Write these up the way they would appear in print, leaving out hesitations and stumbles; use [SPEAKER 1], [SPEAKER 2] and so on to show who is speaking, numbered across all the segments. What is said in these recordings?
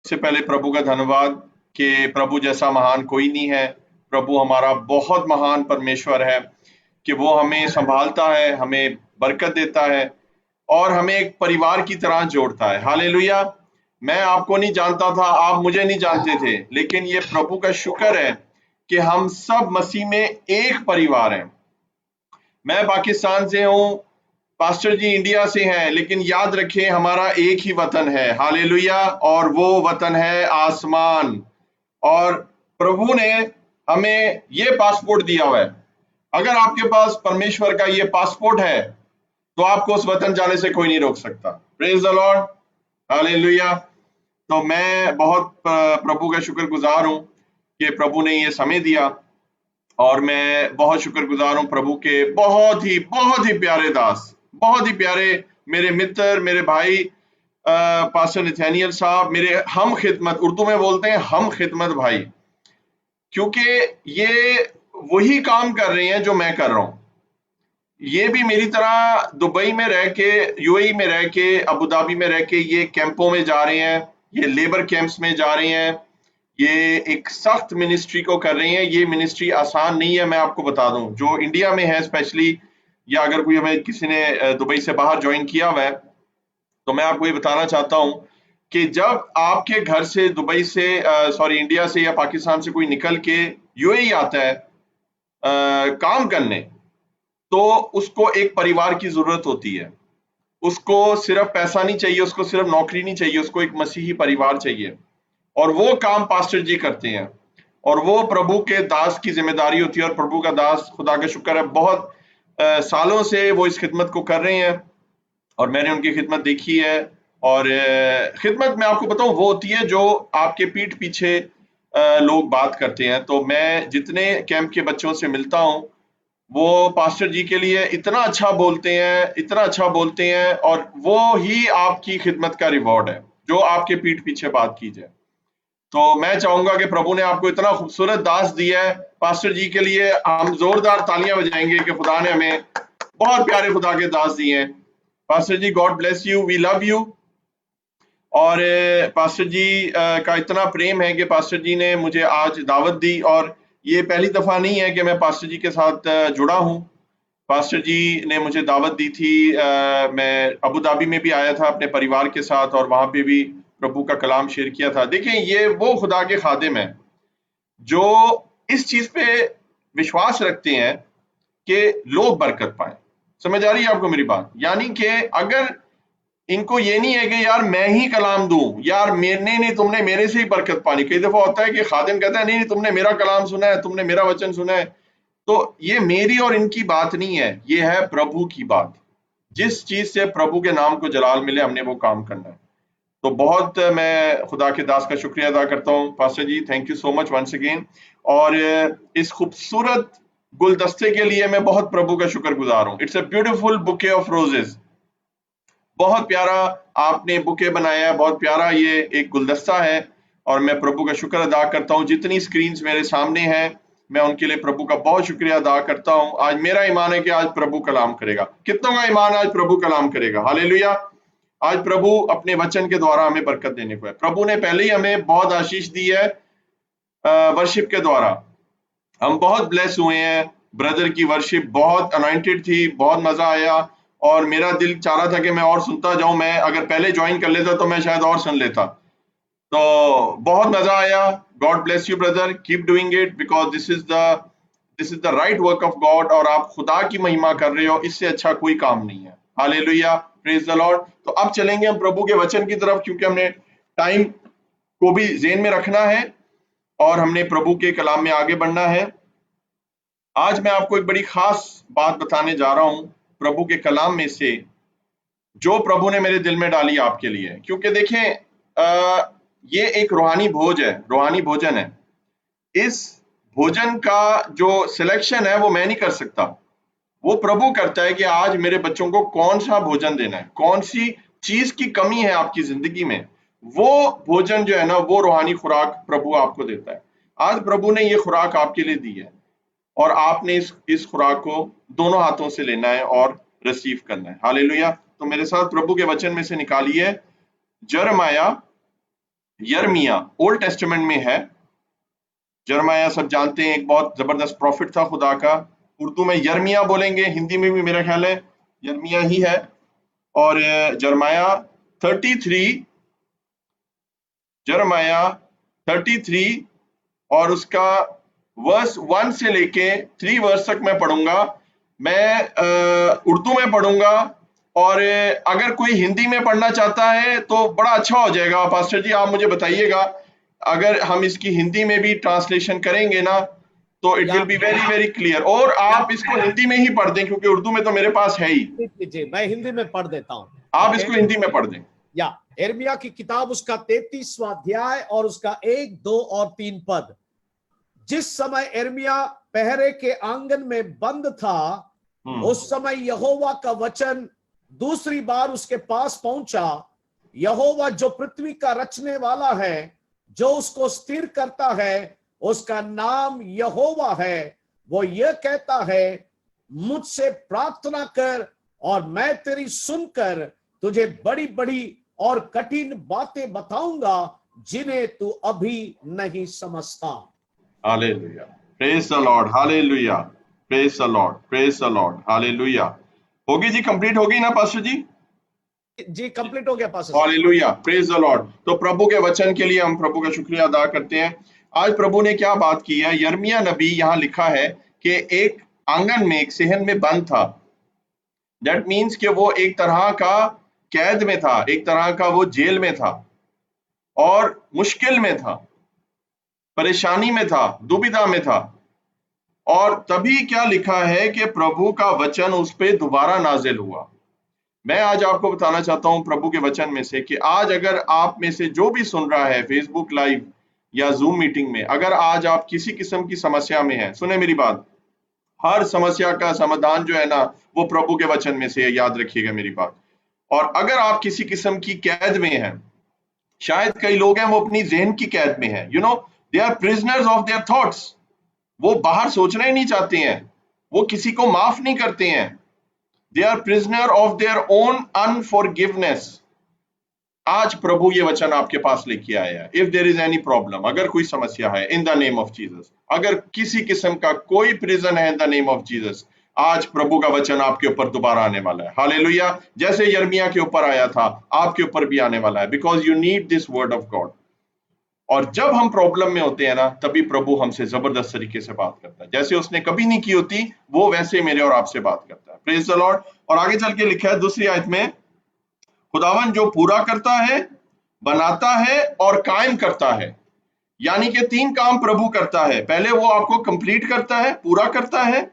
[SPEAKER 1] सबसे पहले प्रभु का धन्यवाद कि प्रभु जैसा महान कोई नहीं है। प्रभु हमारा बहुत महान परमेश्वर है कि वो हमें संभालता है, हमें बरकत देता है और हमें एक परिवार की तरह जोड़ता है। हालेलुया। मैं आपको नहीं जानता था, आप मुझे नहीं जानते थे, लेकिन ये प्रभु का शुक्र है कि हम सब मसीह में एक परिवार हैं। मैं पाकिस्तान से हूँ, पास्टर जी इंडिया से हैं, लेकिन याद रखें हमारा एक ही वतन है। हालेलुया। और वो वतन है आसमान। और प्रभु ने हमें ये पासपोर्ट दिया हुआ है। अगर आपके पास परमेश्वर का ये पासपोर्ट है तो आपको उस वतन जाने से कोई नहीं रोक सकता। Praise the Lord. हालेलुया। तो मैं बहुत प्रभु का शुक्रगुजार हूँ कि प्रभु ने ये समय दिया और मैं बहुत शुक्रगुजार हूँ प्रभु के बहुत ही प्यारे दास, बहुत ही प्यारे मेरे मित्र, मेरे भाई पास्टर नथानियल साहब, मेरे हम खिदमत, उर्दू में बोलते हैं हम खिदमत भाई, क्योंकि ये वही काम कर रहे हैं जो मैं कर रहा हूँ। ये भी मेरी तरह दुबई में रह के, यूएई में रह के, अबू धाबी में रह के ये कैंपों में जा रहे हैं, ये लेबर कैंप्स में जा रहे हैं, ये एक सख्त मिनिस्ट्री को कर रहे हैं। ये मिनिस्ट्री आसान नहीं है, मैं आपको बता दूं, जो इंडिया में है स्पेशली, या अगर कोई हमें किसी ने दुबई से बाहर ज्वाइन किया हुआ है, तो मैं आपको ये बताना चाहता हूं कि जब आपके घर से दुबई से सॉरी इंडिया से या पाकिस्तान से कोई निकल के यूएई आता है काम करने, तो उसको एक परिवार की जरूरत होती है। उसको सिर्फ पैसा नहीं चाहिए, उसको सिर्फ नौकरी नहीं चाहिए, उसको एक मसीही परिवार चाहिए। और वो काम पास्टर जी करते हैं और वो प्रभु के दास की जिम्मेदारी होती है। और प्रभु का दास, खुदा का शुक्र है, बहुत सालों से वो इस खिदमत को कर रहे हैं और मैंने उनकी खिदमत देखी है। और खिदमत मैं आपको बताऊं वो होती है जो आपके पीठ पीछे लोग बात करते हैं। तो मैं जितने कैंप के बच्चों से मिलता हूं, वो पास्टर जी के लिए इतना अच्छा बोलते हैं, इतना अच्छा बोलते हैं, और वो ही आपकी खिदमत का रिवॉर्ड है जो आपके पीठ पीछे बात की जाए। तो मैं चाहूंगा कि प्रभु ने आपको इतना खूबसूरत दास दिया है, पास्टर जी के लिए हम जोरदार तालियां बजाएंगे कि खुदा ने हमें बहुत प्यारे खुदा के दास दिए हैं। Pastor ji, God bless you, we love you. और पास्टर जी का इतना प्रेम है कि पास्टर जी ने मुझे आज दावत दी, और ये पहली दफा नहीं है कि मैं पास्टर जी के साथ जुड़ा हूँ। पास्टर जी ने मुझे दावत दी थी, मैं अबू धाबी में भी आया था अपने परिवार के साथ और वहां पे भी प्रभु का कलाम शेयर किया था। देखें, ये वो खुदा के खादिम हैं जो इस चीज पे विश्वास रखते हैं कि लोग बरकत पाए। समझ आ रही है आपको मेरी बात? यानी कि अगर इनको ये नहीं है कि यार मैं ही कलाम दूं, यार मेरे नहीं, तुमने मेरे से ही बरकत पानी। कई दफा होता है कि खादिम कहता है नहीं तुमने मेरा कलाम सुना है, तुमने मेरा वचन सुना है। तो ये मेरी और इनकी बात नहीं है, ये है प्रभु की बात। जिस चीज से प्रभु के नाम को जलाल मिले, हमने वो काम करना है। तो बहुत मैं खुदा के दास का शुक्रिया अदा करता हूँ। Pastor ji, thank you so much once again. और इस खूबसूरत गुलदस्ते के लिए मैं बहुत प्रभु का शुक्रगुजार हूँ। It's a beautiful bouquet of roses. बहुत प्यारा आपने बुके बनाया है, बहुत प्यारा ये एक गुलदस्ता है। और मैं प्रभु का शुक्र अदा करता हूँ। जितनी स्क्रीन्स मेरे सामने हैं, मैं उनके लिए प्रभु का बहुत शुक्रिया अदा करता हूँ। आज मेरा ईमान है कि आज प्रभु कलाम करेगा। कितनों का ईमान आज प्रभु कलाम करेगा? हालेलुया। आज प्रभु अपने वचन के द्वारा हमें बरकत देने को है। प्रभु ने पहले ही हमें बहुत आशीष दी है वर्शिप के द्वारा। हम बहुत ब्लेस हुए हैं। ब्रदर की वर्शिप बहुत अनॉइंटेड थी, बहुत मजा आया, और मेरा दिल चाह रहा था कि मैं और सुनता जाऊं। मैं अगर पहले ज्वाइन कर लेता तो मैं शायद और सुन लेता। तो बहुत मजा आया। God bless you brother, keep doing it, because this is the right work of God, और आप खुदा की महिमा कर रहे हो, इससे अच्छा कोई काम नहीं है। Hallelujah, praise the Lord. तो अब चलेंगे हम प्रभु के वचन की तरफ, क्योंकि हमने टाइम को भी जेन में रखना है और हमने प्रभु के कलाम में आगे बढ़ना है। आज मैं आपको एक बड़ी खास बात बताने जा रहा हूं प्रभु के कलाम में से, जो प्रभु ने मेरे दिल में डाली आपके लिए। क्योंकि देखें, ये एक रूहानी भोज है, रूहानी भोजन है। इस भोजन का जो सिलेक्शन है वो मैं नहीं कर सकता, वो प्रभु करता है कि आज मेरे बच्चों को कौन सा भोजन देना है, कौन सी चीज की कमी है आपकी जिंदगी में। वो भोजन जो है ना, वो रूहानी खुराक प्रभु आपको देता है। आज प्रभु ने ये खुराक आपके लिए दी है, और आपने इस खुराक को दोनों हाथों से लेना है और रिसीव करना है। हालेलुया। तो मेरे साथ प्रभु के वचन में से निकालिए यिर्मयाह यर्मिया ओल्ड टेस्टामेंट में है। यर्मिया सब जानते हैं, एक बहुत जबरदस्त प्रॉफिट था खुदा का। उर्दू में यर्मिया बोलेंगे, हिंदी में भी मेरा ख्याल है यर्मिया ही है। और यर्मिया 33, यर्मिया 33 और उसका वर्स 1 से लेके 3 वर्स तक मैं पढ़ूंगा। मैं उर्दू में पढ़ूंगा, और अगर कोई हिंदी में पढ़ना चाहता है तो बड़ा अच्छा हो जाएगा। पास्टर जी आप मुझे बताइएगा, अगर हम इसकी हिंदी में भी ट्रांसलेशन करेंगे ना तो it will be very very clear. और आप इसको हिंदी में ही पढ़ दें क्योंकि उर्दू में तो मेरे पास है ही।
[SPEAKER 2] जी मैं हिंदी में पढ़ देता हूँ,
[SPEAKER 1] आप इसको हिंदी में पढ़ दें।
[SPEAKER 2] या यिर्मयाह की किताब उसका 33वां अध्याय और उसका 1, 2 और 3 पद। जिस समय यिर्मयाह पहरे के आंगन में बंद था, उस समय यहोवा का वचन दूसरी बार उसके पास पहुंचा। यहोवा जो पृथ्वी का रचने वाला है, जो उसको स्थिर करता है, उसका नाम यहोवा है। वो यह कहता है, मुझसे प्रार्थना कर और मैं तेरी सुनकर तुझे बड़ी बड़ी और कठिन बातें बताऊंगा जिन्हें तू अभी नहीं समझता।
[SPEAKER 1] Hallelujah, praise the Lord, hallelujah, praise the Lord, praise the Lord, hallelujah. होगी जी, कंप्लीट होगी ना पास्टर जी?
[SPEAKER 2] जी कंप्लीट हो गया पास्टर साहब।
[SPEAKER 1] Hallelujah, praise the Lord. तो प्रभु के वचन के लिए हम प्रभु का शुक्रिया अदा करते हैं। आज प्रभु ने क्या बात की है? यिर्मयाह नबी, यहाँ लिखा है कि एक आंगन में, एक सहन में बंद था। दैट मीन्स कि वो एक तरह का कैद में था, एक तरह का वो जेल में था और मुश्किल में था, परेशानी में था, दुविधा में था। और तभी क्या लिखा है कि प्रभु का वचन उस पे दोबारा नाजिल हुआ। मैं आज आपको बताना चाहता हूं प्रभु के वचन में से कि आज अगर आप में से जो भी सुन रहा है फेसबुक लाइव या जूम मीटिंग में, अगर आज आप किसी किस्म की समस्या में हैं, सुने मेरी बात, हर समस्या का समाधान जो है ना वो प्रभु के वचन में से है, याद रखिएगा मेरी बात। और अगर आप किसी किस्म की कैद में हैं, शायद कई लोग हैं वो अपनी ज़हन की कैद में हैं, you know, they are prisoners of their thoughts. वो बाहर सोचना ही नहीं चाहते हैं, वो किसी को माफ नहीं करते हैं। They are prisoner of their own unforgiveness. आज प्रभु ये वचन आपके पास लेके आया है। If there is any problem, अगर कोई समस्या है, in the name of Jesus, अगर किसी किस्म का कोई प्रिजन है, in the name of Jesus, आज प्रभु का वचन आपके ऊपर दोबारा आने वाला है। हालेलुया। जैसे यिर्मयाह के ऊपर आया था, आपके ऊपर भी आने वाला है, because you need this word of God. और जब हम प्रॉब्लम में होते हैं ना, तभी प्रभु हमसे जबरदस्त तरीके से बात करता है, जैसे उसने कभी नहीं की होती, वो वैसे मेरे और आपसे बात करता है। Praise the Lord. और आगे चल के लिखा है दूसरी आयत में, खुदावन जो पूरा करता है, बनाता है और कायम करता है। यानी कि 3 काम प्रभु करता है। पहले वो आपको कंप्लीट करता है, पूरा करता है,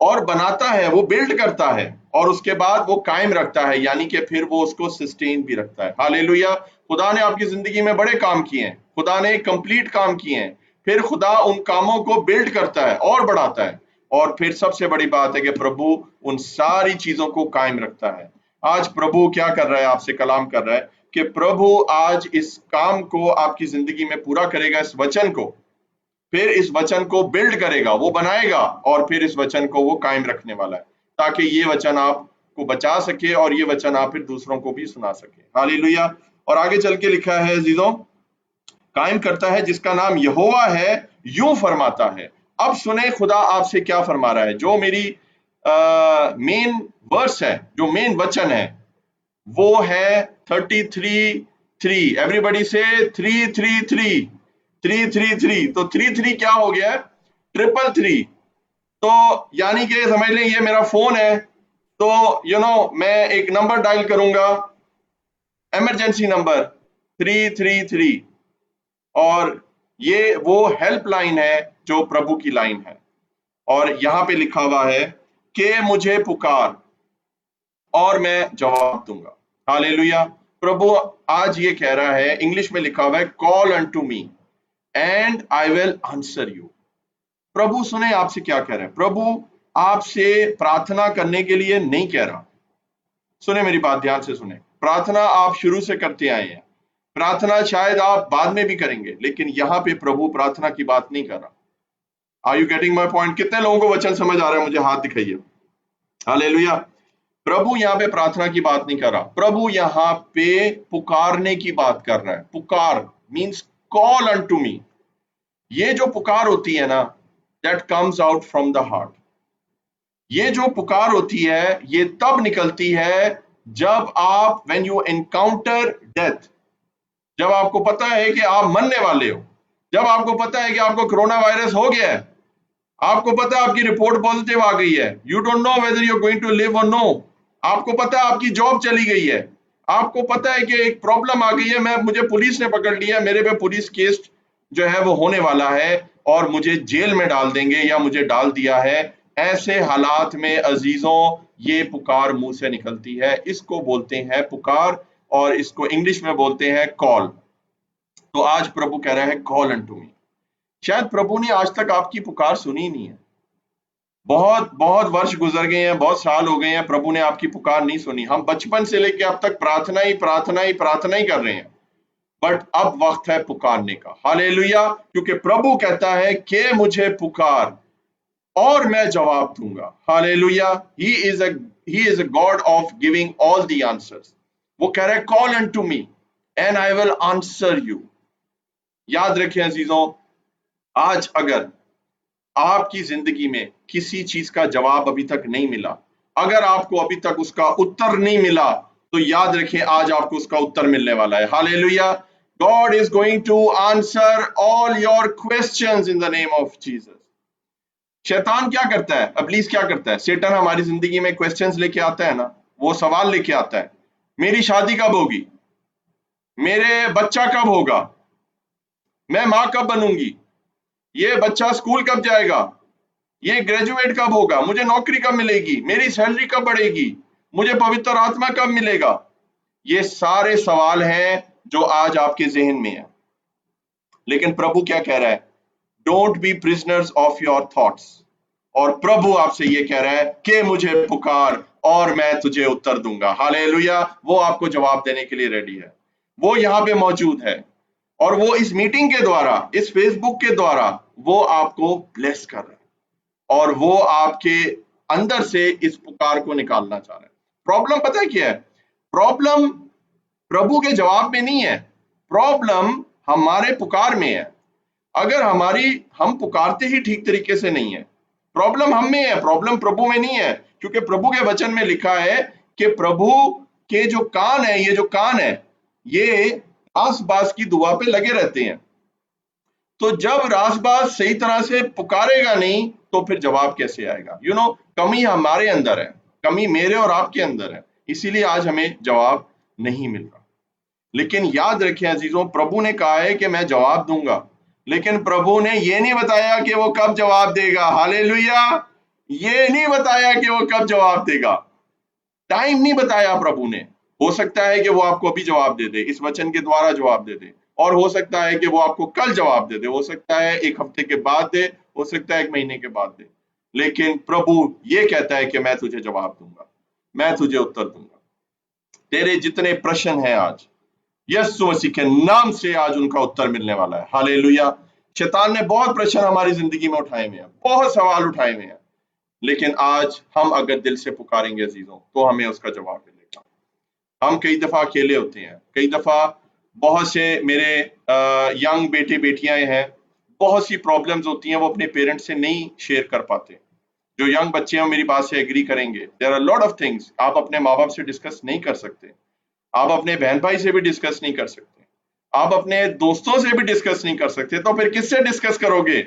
[SPEAKER 1] और बनाता है, वो बिल्ड करता है, और उसके बाद वो कायम रखता है, यानी कि फिर वो उसको सस्टेन भी रखता है। हालेलुया। खुदा ने आपकी जिंदगी में बड़े काम किए हैं, खुदा ने कंप्लीट काम किए हैं, फिर खुदा उन कामों को बिल्ड करता है और बढ़ाता है, और फिर सबसे बड़ी बात है कि प्रभु उन सारी चीजों को कायम रखता है। आज प्रभु क्या कर रहा है? आपसे कलाम कर रहा है कि प्रभु आज इस काम को आपकी जिंदगी में पूरा करेगा, इस वचन को, फिर इस वचन को बिल्ड करेगा, वो बनाएगा, और फिर इस वचन को वो कायम रखने वाला है, ताकि ये वचन आपको बचा सके और ये वचन आप फिर दूसरों को भी सुना सके। हालेलुया। और आगे चल के लिखा है, अजीजों, कायम करता है जिसका नाम यहोवा है, यूं फरमाता है। अब सुने खुदा आपसे क्या फरमा रहा है। जो मेरी मेन वर्स है, जो मेन वचन है, वो है 33:3। एवरीबॉडी से 333, 333। तो 33 क्या हो गया? 333। तो यानी कि समझ लें ये मेरा फोन है, तो मैं एक नंबर डायल करूंगा, इमरजेंसी नंबर 333, और ये वो हेल्पलाइन है जो प्रभु की लाइन है। और यहां पे लिखा हुआ है कि मुझे पुकार और मैं जवाब दूंगा। हालेलुया। प्रभु आज ये कह रहा है, इंग्लिश में लिखा हुआ है, call unto me and I will answer you. प्रभु सुने आपसे क्या कह रहा है। प्रभु आपसे प्रार्थना करने के लिए नहीं कह रहा। सुने मेरी बात, ध्यान से सुने। प्रार्थना आप शुरू से करते आए हैं, प्रार्थना शायद आप बाद में भी करेंगे, लेकिन यहां पे प्रभु प्रार्थना की बात नहीं कर रहा। Are you getting my point? कितने लोगों को वचन समझ आ रहा है? मुझे हाथ दिखाइए। हालेलुया। प्रभु यहाँ पे प्रार्थना की बात नहीं कर रहा, प्रभु यहाँ पे पुकारने की बात कर रहा है। पुकार, मीन्स कॉल अनटू मी। ये जो पुकार होती है ना, that comes out from the heart. ये जो पुकार होती है ये तब निकलती है जब आप व्हेन यू एनकाउंटर डेथ, जब आपको पता है कि आप मरने वाले हो, जब आपको पता है कि आपको कोरोना वायरस हो गया है, आपको पता है आपकी रिपोर्ट पॉजिटिव आ गई है, you don't know whether you are going to live और नो, आपको पता है आपकी जॉब चली गई है, आपको पता है कि एक प्रॉब्लम आ गई है, मुझे पुलिस ने पकड़ लिया, मेरे पे पुलिस केस जो है वो होने वाला है और मुझे जेल में डाल देंगे या मुझे डाल दिया है। ऐसे हालात में अजीजों ये पुकार मुंह से निकलती है, इसको बोलते हैं पुकार और इसको इंग्लिश में बोलते हैं कॉल। तो आज प्रभु कह रहा है कॉल अनटू मी। शायद प्रभु ने आज तक आपकी पुकार सुनी नहीं है, बहुत बहुत वर्ष गुजर गए हैं, बहुत साल हो गए हैं, प्रभु ने आपकी पुकार नहीं सुनी। हम बचपन से लेके अब तक प्रार्थना ही प्रार्थना ही प्रार्थना ही कर रहे हैं, बट अब वक्त है पुकारने का। हालेलुया, क्योंकि प्रभु कहता है कि मुझे पुकार और मैं जवाब दूंगा। Hallelujah, he is a God of giving all the answers. वो कह रहा है call unto me and I will answer you. याद रखें अजीजों, आज अगर आपकी जिंदगी में किसी चीज का जवाब अभी तक नहीं मिला, अगर आपको अभी तक उसका उत्तर नहीं मिला, तो याद रखें आज आपको उसका उत्तर मिलने वाला है। Hallelujah, God is going to answer all your questions in the name of Jesus. शैतान क्या करता है, इब्लीस क्या करता है, शैतान हमारी जिंदगी में क्वेश्चंस लेके आता है ना, वो सवाल लेके आता है, मेरी शादी कब होगी, मेरे बच्चा कब होगा, मैं मां कब बनूंगी, ये बच्चा स्कूल कब जाएगा, ये ग्रेजुएट कब होगा, मुझे नौकरी कब मिलेगी, मेरी सैलरी कब बढ़ेगी, मुझे पवित्र आत्मा कब मिलेगा। ये सारे सवाल हैं जो आज आपके जहन में है। लेकिन प्रभु क्या कह रहा है, don't be prisoners of your thoughts. और प्रभु आपसे ये कह रहा है कि मुझे पुकार और मैं तुझे उत्तर दूंगा। हालेलुया, वो आपको जवाब देने के लिए रेडी है, वो यहाँ पे मौजूद है और वो इस मीटिंग के द्वारा, इस फेसबुक के द्वारा वो आपको ब्लेस कर रहा है और वो आपके अंदर से इस पुकार को निकालना चाह रहा है। प्रॉब्लम पता है क्या है, प्रॉब्लम प्रभु के जवाब में नहीं है, प्रॉब्लम हमारे पुकार में है। अगर हम पुकारते ही ठीक तरीके से नहीं है, प्रॉब्लम हम में है, प्रॉब्लम प्रभु में नहीं है। क्योंकि प्रभु के वचन में लिखा है कि प्रभु के जो कान है, ये जो कान है ये रासबाज की दुआ पे लगे रहते हैं। तो जब रासबाज सही तरह से पुकारेगा नहीं तो फिर जवाब कैसे आएगा। कमी हमारे अंदर है, कमी मेरे और आपके अंदर है, इसीलिए आज हमें जवाब नहीं मिल रहा। लेकिन याद रखें अजीजों, प्रभु ने कहा है कि मैं जवाब दूंगा, लेकिन प्रभु ने यह नहीं बताया कि वो कब जवाब देगा। हालेलुया, ये नहीं बताया कि वो कब जवाब देगा, टाइम नहीं बताया प्रभु ने। हो सकता है कि वो आपको अभी जवाब दे दे, इस वचन के द्वारा जवाब दे दे, और हो सकता है कि वो आपको कल जवाब दे दे, हो सकता है एक हफ्ते के बाद दे, हो सकता है एक महीने के बाद दे। लेकिन प्रभु ये कहता है कि मैं तुझे जवाब दूंगा, मैं तुझे उत्तर दूंगा। तेरे जितने प्रश्न हैं आज यीशु मसीह के नाम से आज उनका उत्तर मिलने वाला है। हालेलुया, शैतान ने बहुत प्रश्न हमारी जिंदगी में उठाए हुए हैं, बहुत सवाल उठाए हुए हैं, लेकिन आज हम अगर दिल से पुकारेंगे अजीजों तो हमें उसका जवाब मिलेगा। हम कई दफा अकेले होते हैं, कई दफा बहुत से मेरे यंग बेटे बेटियां हैं, बहुत सी प्रॉब्लम्स होती हैं, वो अपने पेरेंट्स से नहीं शेयर कर पाते। जो यंग बच्चे हैं मेरी बात से एग्री करेंगे, there are lot of things आप अपने माँ बाप से डिस्कस नहीं कर सकते, आप अपने बहन भाई से भी डिस्कस नहीं कर सकते, आप अपने दोस्तों से भी डिस्कस नहीं कर सकते, तो फिर किससे डिस्कस करोगे।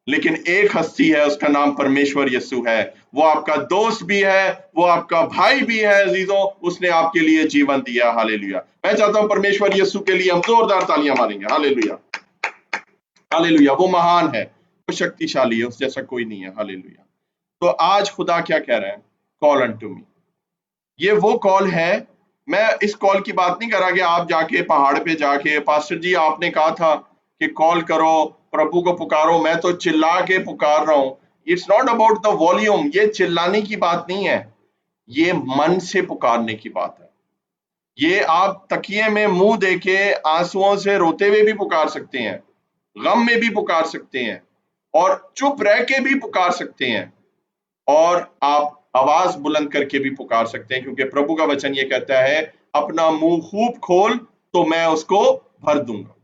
[SPEAKER 1] लेकिन एक हस्ती है, उसका नाम परमेश्वर यीशु है, वो आपका दोस्त भी है, वो आपका भाई भी है अजीजों, उसने आपके लिए जीवन दिया। हालेलुया, मैं चाहता हूं परमेश्वर यीशु के लिए हम जोरदार तालियां मारेंगे। हालेलुया, हालेलुया, वो महान है, वो शक्तिशाली है, उस जैसा कोई नहीं है। हालेलुया। तो आज खुदा क्या कह रहा है, कॉल अनटू मी। ये वो कॉल है, मैं इस कॉल की बात नहीं कर रहा कि आप जाके पहाड़ पे जाके, पास्टर जी आपने कहा था कि कॉल करो, प्रभु को पुकारो, मैं तो चिल्ला के पुकार रहा हूं। It's not about the volume, ये चिल्लाने की बात नहीं है, ये मन से पुकारने की बात है। ये आप तकिए में मुंह देके आंसुओं से रोते हुए भी पुकार सकते हैं, गम में भी पुकार सकते हैं, और चुप रह के भी पुकार सकते हैं, और आप आवाज बुलंद करके भी पुकार सकते हैं, क्योंकि प्रभु का वचन ये कहता है अपना मुंह खूब खोल तो मैं उसको भर दूंगा।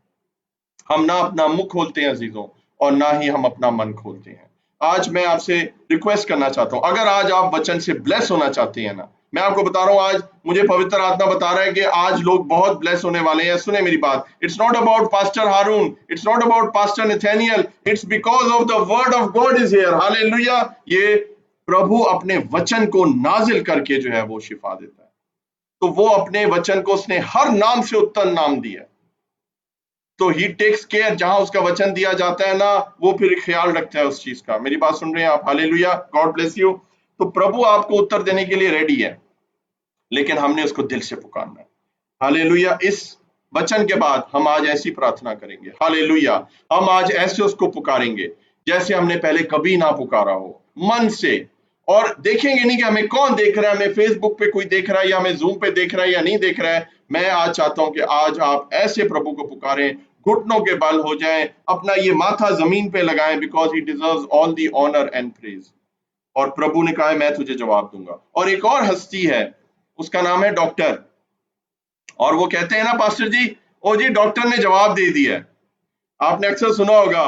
[SPEAKER 1] हम ना अपना मुंह खोलते हैं अजीजों, और ना ही हम अपना मन खोलते हैं। आज मैं आपसे रिक्वेस्ट करना चाहता हूं, अगर आज आप वचन से ब्लेस होना चाहते हैं ना, मैं आपको बता रहा हूं, आज मुझे पवित्र आत्मा बता रहा है कि आज लोग बहुत ब्लेस होने वाले हैं। सुने मेरी बात, it's not about pastor Haroon, it's not about pastor Nathaniel, it's because of the word of God is here. Hallelujah. ये प्रभु अपने वचन को नाजिल करके जो है वो शिफा देता है। तो वो अपने वचन को उसने हर नाम से उत्तम नाम दिया, तो ही टेक्स केयर, जहां उसका वचन दिया जाता है ना, वो फिर ख्याल रखता है उस चीज का। मेरी बात सुन रहे हैं आप? Hallelujah, God bless you. तो प्रभु आपको उत्तर देने के लिए रेडी है, लेकिन हमने उसको दिल से पुकारना है। हालेलुया। इस वचन के बाद हम आज ऐसी प्रार्थना करेंगे, हालेलुया, हम आज ऐसे उसको पुकारेंगे जैसे हमने पहले कभी ना पुकारा हो, मन से। और देखेंगे नहीं कि हमें कौन देख रहा है, हमें फेसबुक पे कोई देख रहा है या हमें जूम पे देख रहा है या नहीं देख रहा है। मैं आज चाहता हूं कि आज आप ऐसे प्रभु को पुकारें, घुटनों के बल हो जाएं, अपना ये माथा जमीन पे लगाएं, because he deserves all the honour and praise. और प्रभु ने कहा है मैं तुझे जवाब दूंगा। और एक और हस्ती है, उसका नाम है डॉक्टर। और वो कहते हैं ना पास्टर जी, ओ जी डॉक्टर ने जवाब दे दिया है। आपने अक्सर सुना होगा,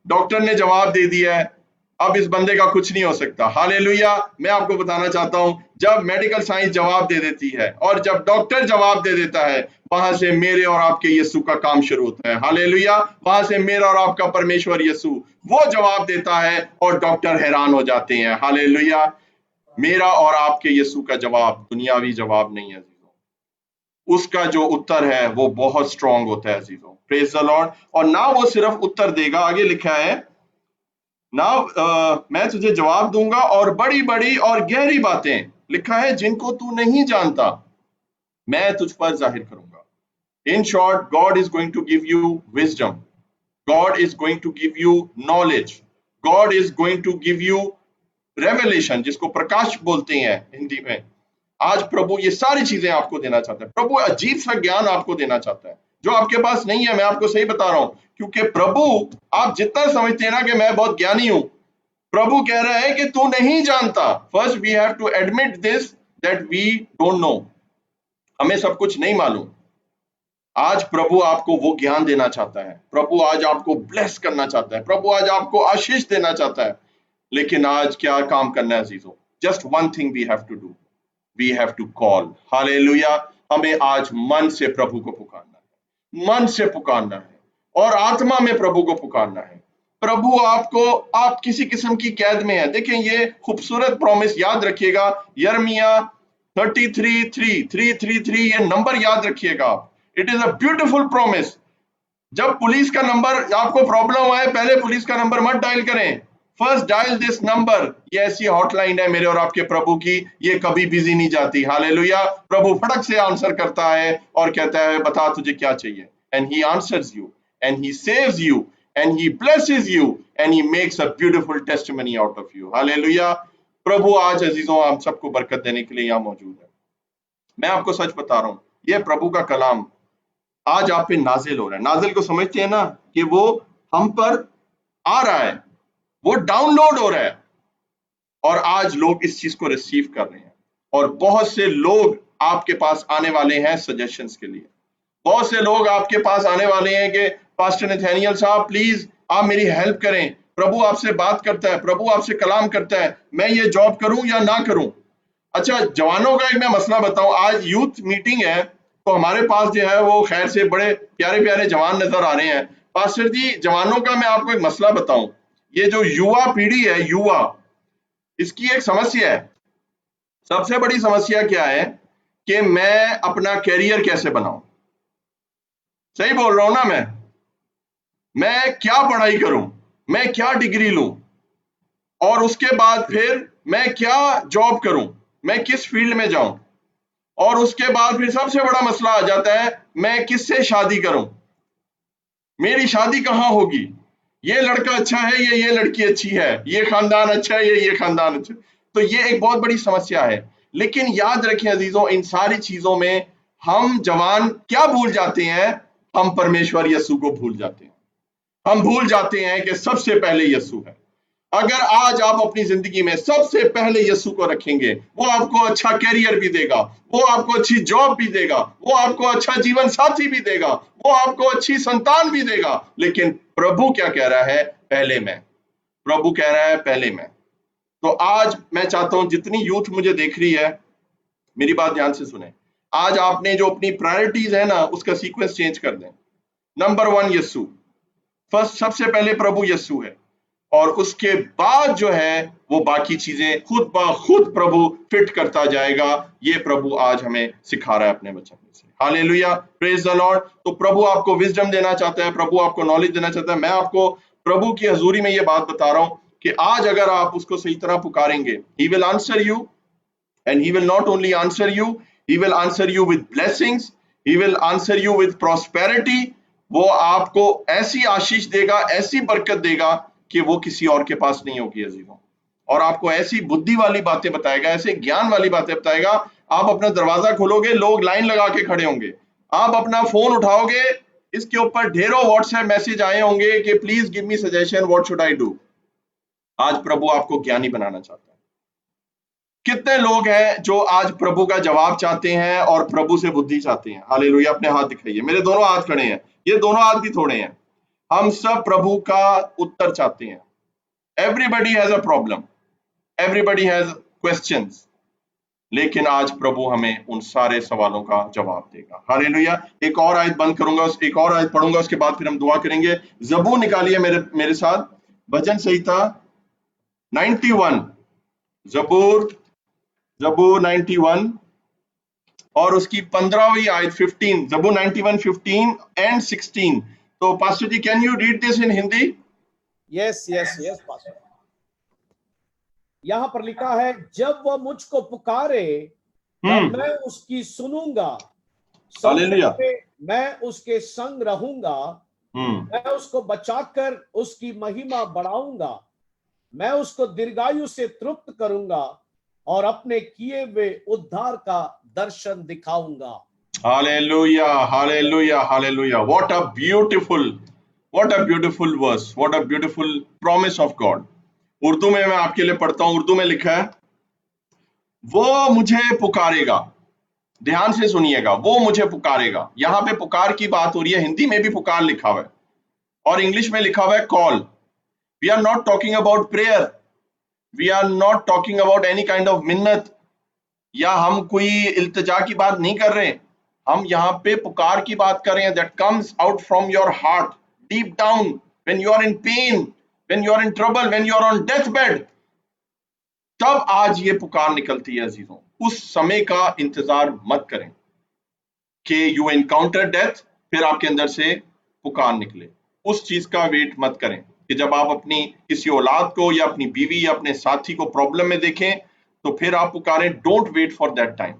[SPEAKER 1] डॉक्टर ने जवाब दे दिया है, अब इस बंदे का कुछ नहीं हो सकता। हालेलुया। मैं आपको बताना चाहता हूं, जब मेडिकल साइंस जवाब दे देती है और जब डॉक्टर जवाब दे देता है, वहां से मेरे और आपके यीशु का काम शुरू होता है। हालेलुया। वहां से मेरा और आपका परमेश्वर यीशु वो जवाब देता है और डॉक्टर हैरान हो जाते हैं। हालेलुया। मेरा और आपके यीशु का जवाब दुनियावी जवाब नहीं है, उसका जो उत्तर है वो बहुत स्ट्रांग होता है अजीजों। Praise the Lord. और ना वो सिर्फ उत्तर देगा, आगे लिखा है ना, मैं तुझे जवाब दूंगा और बड़ी बड़ी और गहरी बातें, लिखा है, जिनको तू नहीं जानता मैं तुझ पर जाहिर करूंगा। In short, God is going to give you wisdom, God is going to give you knowledge, God is going to give you revelation, जिसको प्रकाश बोलते हैं हिंदी में। आज प्रभु ये सारी चीजें आपको देना चाहता है। प्रभु अजीब सा ज्ञान आपको देना चाहता है जो आपके पास नहीं है। मैं आपको सही बता रहा हूं, क्योंकि प्रभु, आप जितना समझते हैं ना कि मैं बहुत ज्ञानी हूं, प्रभु कह रहा है कि तू नहीं जानता। First we have to admit this that we don't know, हमें सब कुछ नहीं मालूम। आज प्रभु आपको वो ज्ञान देना चाहता है, प्रभु आज आपको ब्लेस करना चाहता है, प्रभु आज आपको आशीष देना चाहता है। लेकिन आज क्या काम करना है अजीजों? Just one thing we have to do, we have to call। Hallelujah. हमें आज मन से प्रभु को पुकारना है, मन से पुकारना है और आत्मा में प्रभु को पुकारना है। प्रभु आपको, आप किसी किस्म की कैद में है। देखें ये खूबसूरत प्रॉमिस याद रखिएगा, यिर्मयाह 33:3 ये नंबर याद रखिएगा आप। It is a beautiful promise. जब पुलिस का नंबर, आपको प्रॉब्लम आए, पहले पुलिस का नंबर मत डायल करें, फर्स्ट डायल दिस नंबर। ये ऐसी हॉटलाइन है मेरे और आपके प्रभु की, ये कभी बिजी नहीं जाती। हालेलुया। प्रभु फटक से आंसर करता है और कहता है बता तुझे क्या चाहिए, and he answers you and he saves you and he blesses you and he makes a beautiful testimony out of you. Hallelujah. प्रभु आज अजीजों आप सबको बरकत देने के लिए यहाँ मौजूद है। मैं आपको सच बता रहा हूं, ये प्रभु का कलाम आज आप पे नाजिल हो रहा है। नाजिल को समझते हैं ना, कि वो हम पर आ रहा है, वो डाउनलोड हो रहा है, और आज लोग इस चीज को रिसीव कर रहे हैं। और बहुत से लोग आपके पास आने वाले हैं सजेशंस के लिए। बहुत से लोग आपके पास आने वाले हैं कि पास्टर नथानियल साहब प्लीज आप मेरी हेल्प करें, प्रभु आपसे बात करता है, प्रभु आपसे कलाम करता है, मैं ये जॉब करूं या ना करूं। अच्छा, जवानों का एक मैं मसला बताऊं, आज यूथ मीटिंग है, तो हमारे पास जो है वो खैर से बड़े प्यारे प्यारे जवान नजर आ रहे हैं। पास्टर जी, जवानों का मैं आपको एक मसला बताऊं, ये जो युवा पीढ़ी है, युवा, इसकी एक समस्या है। सबसे बड़ी समस्या क्या है कि मैं अपना कैरियर कैसे बनाऊं। सही बोल रहा हूं ना मैं क्या पढ़ाई करूं, मैं क्या डिग्री लूं, और उसके बाद फिर मैं क्या जॉब करूं, मैं किस फील्ड में जाऊं, और उसके बाद फिर सबसे बड़ा मसला आ जाता है, मैं किससे शादी करूं, मेरी शादी कहां होगी, ये लड़का अच्छा है ये लड़की अच्छी है, ये खानदान अच्छा है ये खानदान अच्छा है। तो ये एक बहुत बड़ी समस्या है। लेकिन याद रखें अजीजों, इन सारी चीजों में हम जवान क्या भूल जाते हैं? हम परमेश्वर यीशु को भूल जाते हैं। हम भूल जाते हैं कि सबसे पहले यीशु है। अगर आज आप अपनी जिंदगी में सबसे पहले यीशु को रखेंगे, वो आपको अच्छा कैरियर भी देगा, वो आपको अच्छी जॉब भी देगा, वो आपको अच्छा जीवन साथी भी देगा, वो आपको अच्छी संतान भी देगा। लेकिन प्रभु क्या कह रहा है? पहले मैं। प्रभु कह रहा है पहले मैं। तो आज मैं चाहता हूं जितनी यूथ मुझे देख रही है, मेरी बात ध्यान से सुने। आज आपने जो अपनी प्रायोरिटीज है ना, उसका सीक्वेंस चेंज कर दें। नंबर 1 यीशु, फर्स्ट, सबसे पहले प्रभु यीशु है, और उसके बाद जो है वो बाकी चीजें खुद ब खुद प्रभु फिट करता जाएगा। ये प्रभु आज हमें सिखा रहा है अपने वचन में से। Hallelujah, praise the Lord. तो प्रभु आपको विजडम देना चाहता है, प्रभु आपको नॉलेज देना चाहता है। मैं आपको प्रभु की हजूरी में ये बात बता रहा हूं कि आज अगर आप उसको सही तरह पुकारेंगे, he will answer you, and he will not only answer you, he will answer you with blessings, he will answer you with prosperity। वो आपको ऐसी आशीष देगा, ऐसी बरकत देगा कि वो किसी और के पास नहीं होगी अजीजों। और आपको ऐसी बुद्धि वाली बातें बताएगा, ऐसे ज्ञान वाली बातें बताएगा। आप अपना दरवाजा खोलोगे, लोग लाइन लगा के खड़े होंगे। आप अपना फोन उठाओगे, इसके ऊपर ढेरों व्हाट्सएप मैसेज आए होंगे कि please give me suggestion, what should I do. आज प्रभु आपको ज्ञानी बनाना चाहता है। कितने लोग हैं जो आज प्रभु का जवाब चाहते हैं और प्रभु से बुद्धि चाहते हैं? हालेलुया, अपने हाथ दिखाइए। मेरे दोनों हाथ खड़े हैं, ये दोनों हाथ भी थोड़े हैं। हम सब प्रभु का उत्तर चाहते हैं। Everybody has a problem, everybody has questions, लेकिन आज प्रभु हमें उन सारे सवालों का जवाब देगा। हालेलुया। एक और आयत बंद करूंगा, एक और आयत पढ़ूंगा, उसके बाद फिर हम दुआ करेंगे। जबूर निकालिए मेरे साथ, भजन संहिता 91, जबूर 91 और उसकी 15वीं आयत 15, जबूर 91, 15 एंड 16। तो pastor ji, can you read this in Hindi?
[SPEAKER 2] Yes pastor. यहां पर लिखा है, जब वह मुझको पुकारे तब मैं उसकी सुनूंगा,
[SPEAKER 1] हालेलुया,
[SPEAKER 2] मैं उसके संग रहूंगा, मैं उसको बचाकर उसकी महिमा बढ़ाऊंगा, मैं उसको दीर्घायु से तृप्त करूंगा और अपने किए हुए उद्धार का दर्शन दिखाऊंगा।
[SPEAKER 1] Hallelujah, hallelujah, hallelujah. What a beautiful verse, what a beautiful promise of God. Urdu में मैं आपके लिए पढ़ता हूं। उर्दू में लिखा है, वो मुझे पुकारेगा। ध्यान से सुनिएगा, वो मुझे पुकारेगा। यहां पे पुकार की बात हो रही है, हिंदी में भी पुकार लिखा हुआ है और इंग्लिश में लिखा हुआ है call. We are not talking about prayer, we are not talking about any kind of मिन्नत, या हम कोई इल्तिजा की बात नहीं कर रहे। हम यहाँ पे पुकार की बात कर रहे हैं, that comes out from your heart, deep down, when you are in pain, when you are in trouble, when you are on death bed, तब आज ये पुकार निकलती है अजीजों। उस समय का इंतजार मत करें कि यू एनकाउंटर डेथ, फिर आपके अंदर से पुकार निकले। उस चीज का वेट मत करें कि जब आप अपनी किसी औलाद को या अपनी बीवी या अपने साथी को प्रॉब्लम में देखें तो फिर आप पुकारें। Don't wait for that time.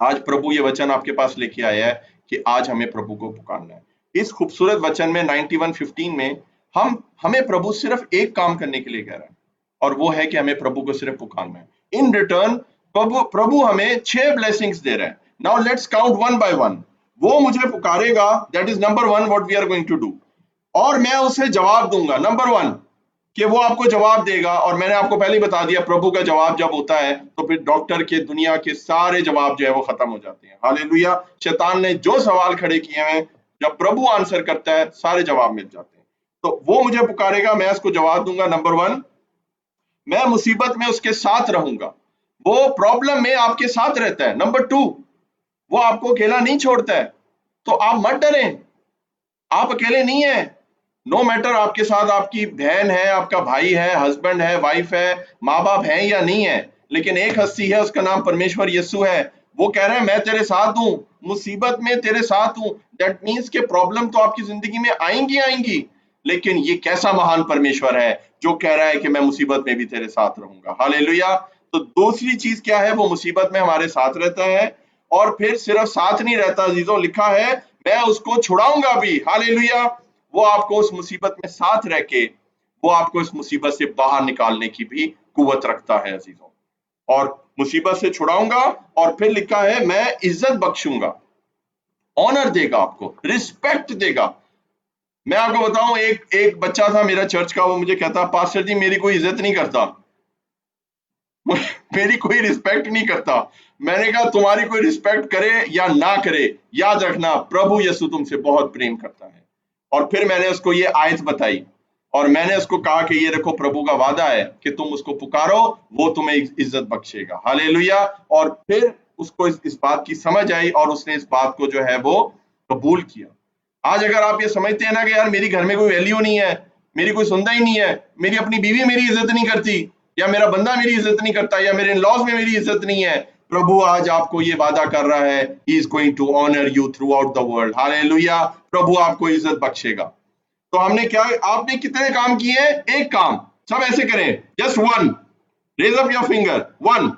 [SPEAKER 1] आज प्रभु ये वचन आपके पास लेके आया है कि आज हमें प्रभु को पुकारना है। इस खूबसूरत वचन में 91:15 में हमें प्रभु सिर्फ एक काम करने के लिए कह रहा है, और वो है कि हमें प्रभु को सिर्फ पुकारना है। इन रिटर्न प्रभु हमें 6 ब्लेसिंग्स दे रहा है। Now let's count one by one. वो मुझे पुकारेगा, that is number 1 what we are going to do, और मैं उसे जवाब दूंगा। नंबर 1 कि वो आपको जवाब देगा। और मैंने आपको पहले ही बता दिया, प्रभु का जवाब जब होता है तो फिर डॉक्टर के दुनिया के सारे जवाब जो है वो खत्म हो जाते हैं। हालेलुया। शैतान ने जो सवाल खड़े किए हैं, जब प्रभु आंसर करता है सारे जवाब मिल जाते हैं। तो वो मुझे पुकारेगा, मैं उसको जवाब दूंगा। नंबर 1, मैं मुसीबत में उसके साथ रहूंगा, वो प्रॉब्लम में आपके साथ रहता है। नंबर 2, वो आपको अकेला नहीं छोड़ता है। तो आप मत डरें, आप अकेले नहीं है। नो मैटर आपके साथ आपकी बहन है, आपका भाई है, हस्बैंड है, वाइफ है, माँ बाप है या नहीं है, लेकिन एक हस्ती है, उसका नाम परमेश्वर यीशु है। वो कह रहे हैं मैं तेरे साथ हूं, मुसीबत में तेरे साथ हूं। दैट मीन्स के प्रॉब्लम तो आपकी जिंदगी में आएंगी, लेकिन ये कैसा महान परमेश्वर है जो कह रहा है कि मैं मुसीबत में भी तेरे साथ रहूंगा। हालेलुया। तो दूसरी चीज क्या है? वो मुसीबत में हमारे साथ रहता है, और फिर सिर्फ साथ नहीं रहता अजीजों, लिखा है मैं उसको छुड़ाऊंगा भी। हालेलुया। वो आपको उस मुसीबत में साथ रह के वो आपको इस मुसीबत से बाहर निकालने की भी कुव्वत रखता है अजीजों। और मुसीबत से छुड़ाऊंगा, और फिर लिखा है मैं इज्जत बख्शूंगा, ऑनर देगा, आपको रिस्पेक्ट देगा। मैं आपको बताऊं, एक बच्चा था मेरा चर्च का, वो मुझे कहता, पास्टर जी मेरी कोई इज्जत नहीं करता, मेरी कोई रिस्पेक्ट नहीं करता। मैंने कहा तुम्हारी कोई रिस्पेक्ट करे या ना करे, याद रखना प्रभु यीशु तुमसे बहुत प्रेम करता है। और फिर मैंने उसको ये आयत बताई और मैंने उसको कहा कि ये देखो प्रभु का वादा है कि तुम उसको पुकारो, वो तुम्हें इज्जत बख्शेगा। हालेलुया। और फिर उसको इस बात की समझ आई और उसने इस बात को जो है वो कबूल किया। आज अगर आप ये समझते हैं ना कि यार मेरी घर में कोई वैल्यू नहीं है, मेरी कोई सुनता ही नहीं है, मेरी अपनी बीवी मेरी इज्जत नहीं करती, या मेरा बंदा मेरी इज्जत नहीं करता, या मेरे इन-लॉज में मेरी इज्जत नहीं है, प्रभु आज आपको ये वादा कर रहा है, he is going to honour you throughout the world. Hallelujah. प्रभु आपको इज्जत बख्शेगा। तो हमने क्या, आपने कितने काम किए? एक काम। सब ऐसे करें, just one, raise up your finger, one.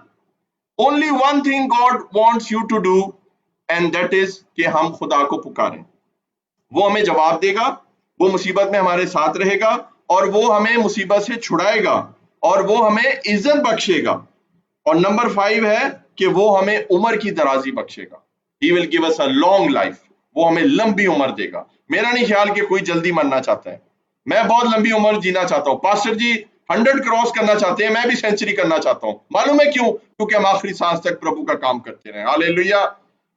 [SPEAKER 1] Only one thing God wants you to do, and that is कि हम खुदा को पुकारें। वो हमें जवाब देगा, वो मुसीबत में हमारे साथ रहेगा और वो हमें मुसीबत से छुड़ाएगा और वो हमें इज्जत बख्शेगा। और नंबर 5 है कि वो हमें उम्र की Darazi बख्शेगा। He will give us a long life। वो हमें लंबी उम्र देगा। मेरा नहीं ख्याल कि कोई जल्दी मरना चाहता है। मैं बहुत लंबी उम्र जीना चाहता हूँ। पास्टर जी 100 क्रॉस करना चाहते हैं, मैं भी सेंचुरी करना चाहता हूँ। मालूम है क्यों? क्योंकि हम आखिरी सांस तक प्रभु का काम करते रहे। Hallelujah,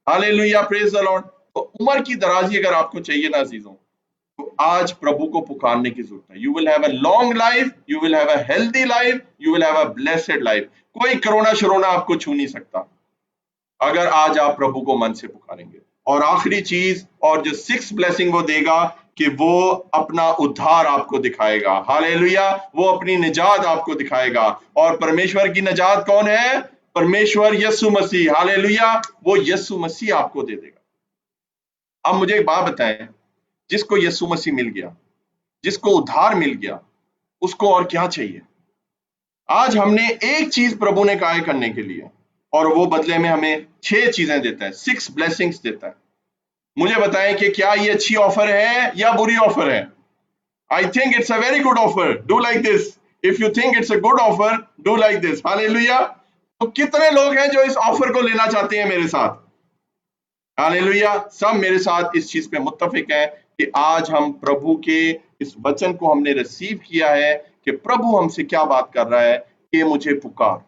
[SPEAKER 1] hallelujah, praise the Lord. तो उम्र की दराजी अगर आपको चाहिए ना अजीजों, तो आज प्रभु को पुकारने की जरूरत है। You will have a long life, you will have a healthy life, you will have a blessed life. कोई कोरोना शरोना आपको छू नहीं सकता अगर आज आप प्रभु को मन से पुकारेंगे। और आखिरी चीज, और जो 6th ब्लेसिंग वो देगा कि वो अपना उद्धार आपको दिखाएगा। हालेलुया। वो अपनी निजात आपको दिखाएगा। और परमेश्वर की निजात कौन है? परमेश्वर यीशु मसीह। हालेलुया। वो यीशु मसीह आपको दे देगा। अब मुझे एक बात बताएं, जिसको यीशु मसीह मिल गया, जिसको उद्धार मिल गया, उसको और क्या चाहिए? आज हमने एक चीज प्रभु ने कहा है करने के लिए, और वो बदले में हमें 6 चीजें देता है, 6 ब्लेसिंग्स देता है। मुझे बताएं कि क्या ये अच्छी ऑफर है या बुरी ऑफर है? I think it's a very good offer. Do like this. If you think it's a good offer, do like this. Hallelujah. तो कितने लोग हैं जो इस ऑफर को लेना चाहते हैं मेरे साथ? हालेलुया। सब मेरे साथ इस चीज पे मुत्तफिक है कि आज हम प्रभु के इस वचन को हमने रिसीव किया है कि प्रभु हमसे क्या बात कर रहा है कि मुझे पुकार,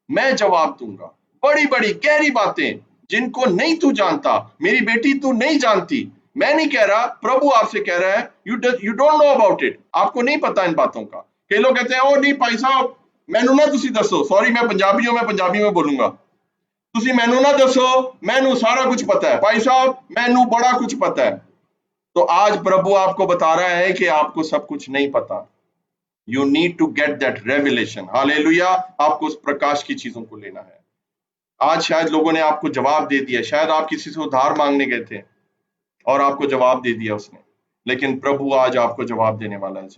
[SPEAKER 1] मैं जवाब दूंगा। बड़ी बड़ी गहरी बातें जिनको नहीं तू जानता, मेरी बेटी तू नहीं जानती, मैं नहीं कह रहा, प्रभु आपसे कह रहा है, you don't know about it. आपको नहीं पता इन बातों का। कई लोग कहते हैं ओ नहीं भाई साहब, मैनू ना तुसी दसो। सॉरी, मैं पंजाबी हूं, मैं पंजाबी में बोलूंगा। तुसी मैनू ना दसो, मैनू सारा कुछ पता है। भाई साहब मैनू बड़ा कुछ पता है। तो आज प्रभु आपको बता रहा है कि आपको सब कुछ नहीं पता। You need to get that revelation. Hallelujah. आपको उस प्रकाश की चीजों को लेना है। आज शायद लोगों ने आपको जवाब दे दिया, शायद आप किसी से उधार मांगने गए थे और आपको जवाब दे दिया उसने, लेकिन प्रभु आज आपको जवाब देने वाला है।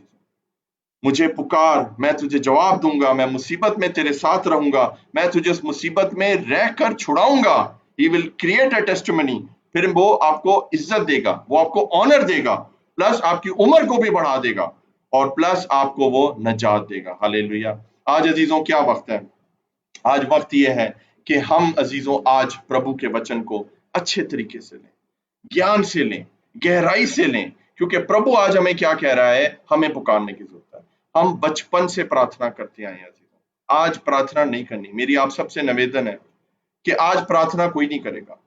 [SPEAKER 1] मुझे पुकार, मैं तुझे जवाब दूंगा, मैं मुसीबत में तेरे साथ रहूंगा, मैं तुझे उस मुसीबत में रहकर छुड़ाऊंगा। He will create a testimony. फिर वो आपको इज्जत देगा, वो आपको ऑनर देगा, प्लस आपकी उम्र को भी बढ़ा देगा और प्लस आपको वो नजात देगा। हालेलुया। आज अजीजों क्या वक्त है? आज वक्त यह है कि हम अजीजों आज प्रभु के वचन को अच्छे तरीके से लें, ज्ञान से लें, गहराई से लें, क्योंकि प्रभु आज हमें क्या कह रहा है, हमें पुकारने की जरूरत है। हम बचपन से प्रार्थना करते आए हैं, आज प्रार्थना नहीं करनी। मेरी आप सबसे निवेदन है कि आज प्रार्थना कोई नहीं करेगा,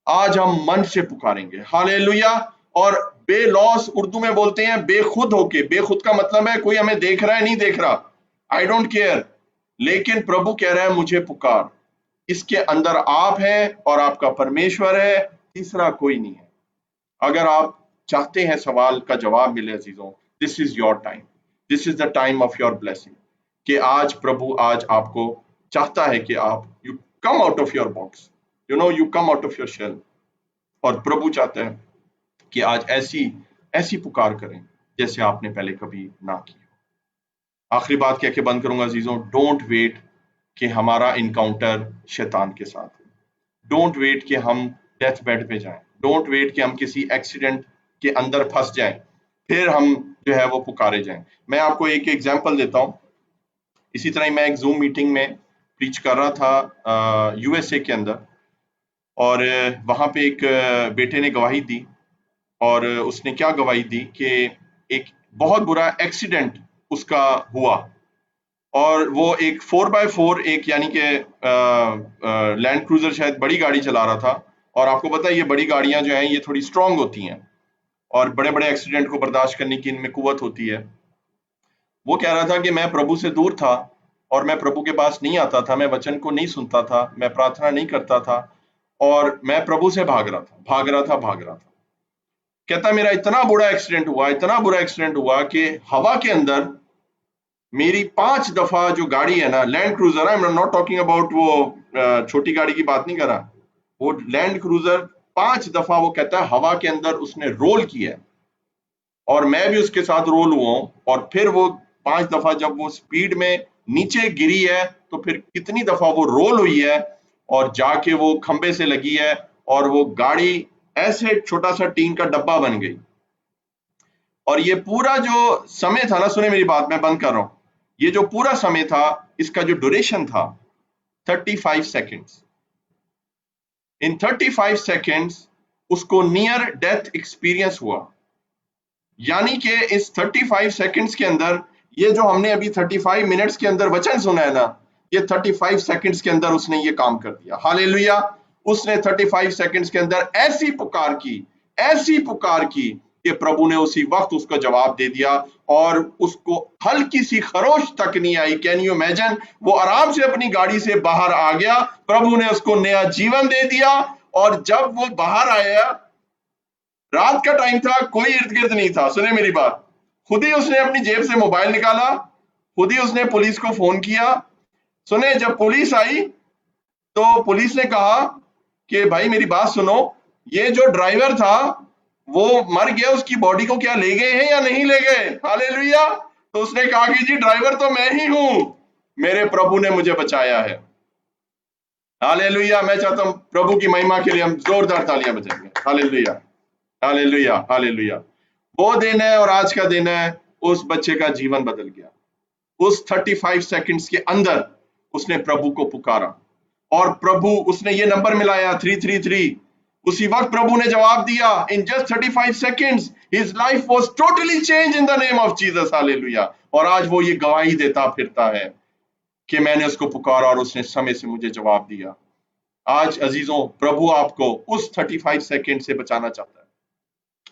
[SPEAKER 1] आज हम मन से पुकारेंगे। हालेलुया। और बेलौस उर्दू में बोलते हैं बेखुद होके। बेखुद का मतलब है कोई हमें देख रहा है नहीं देख रहा, आई डोंट केयर, लेकिन प्रभु कह रहा है मुझे पुकार। इसके अंदर आप हैं और आपका परमेश्वर है, तीसरा कोई नहीं है। अगर आप चाहते हैं सवाल का जवाब मिले अजीजों, this is your time, this is the time of your blessing. कि आज प्रभु आज आपको चाहता है कि आप you come out of your box, you come out of your shell. और प्रभु चाहता है कि आज ऐसी पुकार करें जैसे आपने पहले कभी ना की। आखिरी बात कह के बंद करूंगा अजीजों, डोंट वेट कि हमारा इनकाउंटर शैतान के साथ है। डोंट वेट कि हम डेथ बेड पे जाएं, डोंट वेट कि हम किसी एक्सीडेंट के अंदर फंस जाएं फिर हम जो है वो पुकारे जाएं। मैं आपको एक एग्जांपल देता हूं। इसी तरह मैं एक जूम मीटिंग में प्रीच कर रहा था यूएसए के अंदर, और वहां पे एक बेटे ने गवाही दी, और उसने क्या गवाही दी कि एक बहुत बुरा एक्सीडेंट उसका हुआ, और वो एक 4x4 एक यानी कि लैंड क्रूजर शायद बड़ी गाड़ी चला रहा था। और आपको पता है ये बड़ी गाड़ियां जो हैं ये थोड़ी स्ट्रांग होती हैं और बड़े बड़े एक्सीडेंट को बर्दाश्त करने की इनमें कुव्वत होती है। वो कह रहा था कि मैं प्रभु से दूर था और मैं प्रभु के पास नहीं आता था, मैं वचन को नहीं सुनता था, मैं प्रार्थना नहीं करता था, और मैं प्रभु से भाग रहा था, भाग रहा था, भाग रहा था। कहता मेरा इतना बुरा एक्सीडेंट हुआ, इतना बुरा एक्सीडेंट हुआ कि हवा के अंदर मेरी 5 दफा जो गाड़ी है ना, land cruiser, I am not talking about वो छोटी गाड़ी की बात नहीं कर रहा, वो लैंड क्रूजर 5 दफा वो कहता है हवा के अंदर उसने रोल किया है, और मैं भी उसके साथ रोल हुआ हूं। और फिर वो 5 दफा जब वो स्पीड में नीचे गिरी है तो फिर कितनी दफा वो रोल हुई है और जाके वो खंबे से लगी है, और वो गाड़ी ऐसे छोटा सा टीन का डब्बा बन गई। और ये पूरा जो समय था ना, सुने मेरी बात, मैं बंद कर रहा हूं, ये जो पूरा समय था इसका जो ड्यूरेशन था 35 सेकेंड्स। इन 35 सेकेंड्स उसको नियर डेथ एक्सपीरियंस हुआ। यानी कि इस 35 सेकंड्स के अंदर, ये जो हमने अभी 35 मिनट्स के अंदर वचन सुना है ना, ये 35 सेकंड्स के अंदर उसने ये काम कर दिया। हालेलुया। उसने 35 सेकंड्स के अंदर ऐसी पुकार की, ऐसी पुकार की कि प्रभु ने उसी वक्त उसको जवाब दे दिया, और उसको हल्की सी खरोश तक नहीं आई। Can you imagine? वो आराम से अपनी गाड़ी से बाहर आ गया, प्रभु ने उसको नया जीवन दे दिया। और जब वो बाहर आया, रात का टाइम था, कोई इर्द गिर्द नहीं था, सुने मेरी बात, खुद ही उसने अपनी जेब से मोबाइल निकाला, खुद ही उसने पुलिस को फोन किया। सुने, जब पुलिस आई तो पुलिस ने कहा कि भाई मेरी बात सुनो, ये जो ड्राइवर था वो मर गया, उसकी बॉडी को क्या ले गए हैं या नहीं ले गए? हालेलुया। तो उसने कहा कि जी ड्राइवर तो मैं ही हूं, मेरे प्रभु ने मुझे बचाया है। हालेलुया। मैं चाहता हूं प्रभु की महिमा के लिए हम जोरदार तालियां बजाएंगे। Hallelujah, hallelujah, hallelujah. वो दिन है और आज का दिन है, उस बच्चे का जीवन बदल गया। उस 35 सेकंड्स के अंदर उसने प्रभु को पुकारा, और प्रभु, उसने ये नंबर मिलाया 333, उसी वक्त प्रभु ने जवाब दिया। In just 35 seconds his life was totally change in the name of Jesus. Hallelujah. और आज वो ये गवाही देता फिरता है कि मैंने उसको पुकारा और उसने समय से मुझे जवाब दिया। आज अजीजों, प्रभु आपको उस 35 सेकंड से बचाना चाहता है,